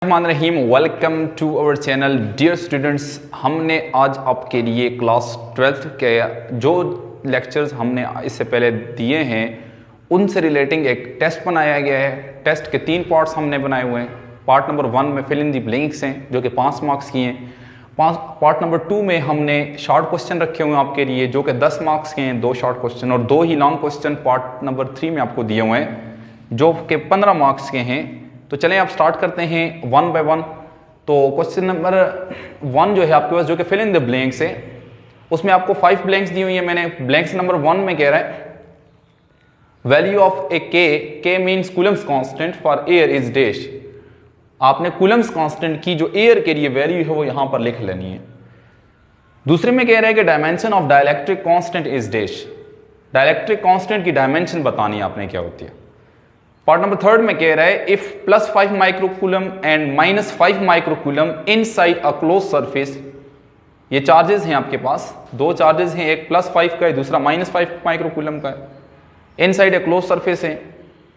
Rahim, welcome to our channel dear students. हमने आज आपके लिए क्लास 12th के जो लेक्चर्स हमने इससे पहले दिए हैं उनसे रिलेटिंग एक टेस्ट बनाया गया है। टेस्ट के 3 पार्ट्स हमने बनाए हुए हैं। पार्ट नंबर 1 में फिल इन दी ब्लैंक्स हैं जो कि 5 मार्क्स की हैं। पार्ट नंबर 2 में हमने शॉर्ट क्वेश्चन रखे हुए हैं आपके लिए जो कि 10 मार्क्स के हैं, 2 शॉर्ट क्वेश्चन और 2 ही लॉन्ग क्वेश्चन पार्ट नंबर 3 में आपको दिए हुए हैं जो कि 15 मार्क्स के हैं। तो चलें आप स्टार्ट करते हैं 1 बाय 1। तो क्वेश्चन नंबर 1 जो है आपके पास जो कि फिल इन द ब्लैंक्स है, उसमें आपको 5 ब्लैंक्स दी हुई है। मैंने ब्लैंक्स नंबर 1 में कह रहा है वैल्यू ऑफ ए के means Coulomb's constant for air is dash. आपने कूलम्स कांस्टेंट की जो एयर के लिए वैल्यू है वो यहां पर लिख लेनी है। दूसरे में कह रहा है कि dimension of dielectric constant is dash. Dielectric constant की डायमेंशन बतानी है आपने क्या होती है। पार्ट नंबर 3 में कह रहा है if +5 microcoulomb and -5 microcoulomb inside a close surface. ये चार्जेस हैं आपके पास, 2 चार्जेस हैं, एक +5 का है, दूसरा -5 माइक्रोकूलम का है। इनसाइड अ क्लोज सरफेस है,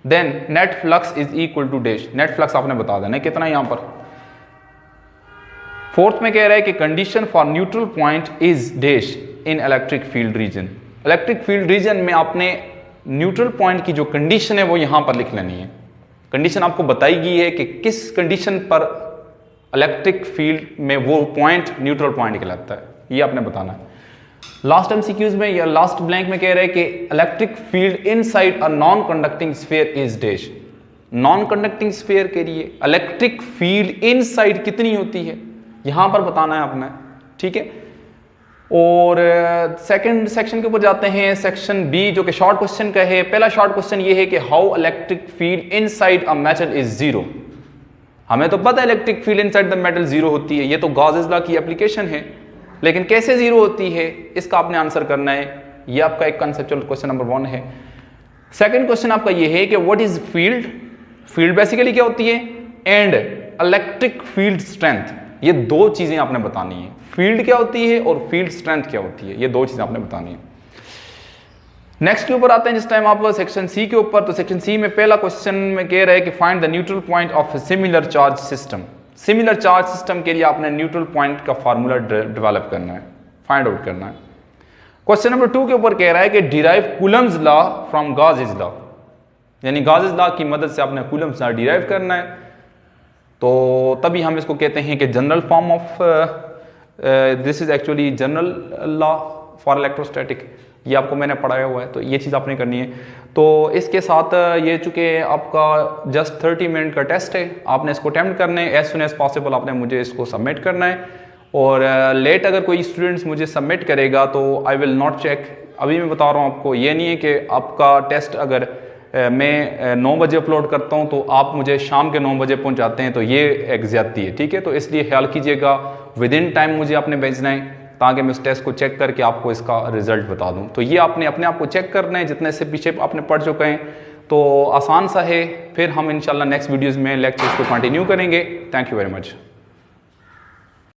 then net flux is equal to dash. Net flux आपने बता देना कितना यहां पर। 4th में कह रहा है कि condition for neutral point is dash in electric field region. Electric field region में आपने न्यूट्रल पॉइंट की जो कंडीशन है वो यहां पर लिख लेनी है। कंडीशन आपको बताई गई है कि किस कंडीशन पर इलेक्ट्रिक फील्ड में वो पॉइंट न्यूट्रल पॉइंट कहलाता है, ये आपने बताना है। लास्ट एमसीक्यूज में या लास्ट ब्लैंक में कह रहे हैं कि electric field inside a non conducting sphere is dash. Non conducting sphere के लिए इलेक्ट्रिक फील्ड इनसाइड कितनी होती है यहां पर बताना है आपने, ठीक है। और सेकंड सेक्शन के ऊपर जाते हैं, सेक्शन बी जो कि शॉर्ट क्वेश्चन का है। पहला शॉर्ट क्वेश्चन ये है कि how electric field inside a metal is zero. हमें तो पता है electric field inside the metal zero होती है, ये तो गॉसेस लॉ की एप्लीकेशन है, लेकिन कैसे जीरो होती है इसका आपने आंसर करना है। ये आपका एक कंसेप्चुअल क्वेश्चन नंबर 1 है। सेकंड क्वेश्चन आपका ये है कि what is field. Field basically क्या होती है एंड इलेक्ट्रिक फील्ड स्ट्रेंथ। ये 2 चीजें आपने बतानी है, फील्ड क्या होती है और फील्ड स्ट्रेंथ क्या होती है, ये 2 चीजें आपने बतानी है। नेक्स्ट के ऊपर आते हैं जिस टाइम आप सेक्शन सी के ऊपर। तो सेक्शन सी में पहला क्वेश्चन में कह रहा है कि find the neutral point of similar charge system. Similar charge system के लिए आपने न्यूट्रल पॉइंट का फार्मूला डेवलप करना है, फाइंड आउट करना है। क्वेश्चन नंबर 2 के ऊपर कह रहा है कि derive Coulomb's law from Gauss's law, यानी गॉसेस लॉ की मदद से आपने कूलम्स लॉ डिराइव करना है। तो तभी हम इसको कहते हैं कि general form of this is actually general law for electrostatic. ये आपको मैंने पढ़ाया हुआ है, तो ये चीज़ आपने करनी है। तो इसके साथ ये चूँकि आपका जस्ट 30 मिनट का टेस्ट है, आपने इसको अटेम्प्ट करना है एज सुन एज पॉसिबल। आपने मुझे इसको सबमिट करना है और लेट अगर कोई स्टूडेंट्स मुझे सबमिट करेगा तो आई विल नॉट चेक। अभी मैं बता रहा हूँ आपको, ये नहीं है कि आपका टेस्ट अगर मैं 9 बजे अपलोड करता हूं तो आप मुझे शाम के 9 बजे पहुंचाते हैं, तो ये एक ज्यादती है, ठीक है। तो इसलिए ख्याल कीजिएगा विद इन टाइम मुझे आपने भेजना है ताकि मैं उस टेस्ट को चेक करके आपको इसका रिजल्ट बता दूं। तो ये आपने अपने आप को चेक करना है, जितने से पीछे आपने पढ़ चुके हैं तो आसान सा है। फिर हम इंशाल्लाह नेक्स्ट वीडियोज़ में लेक्चर्स को कंटिन्यू करेंगे। Thank you very much.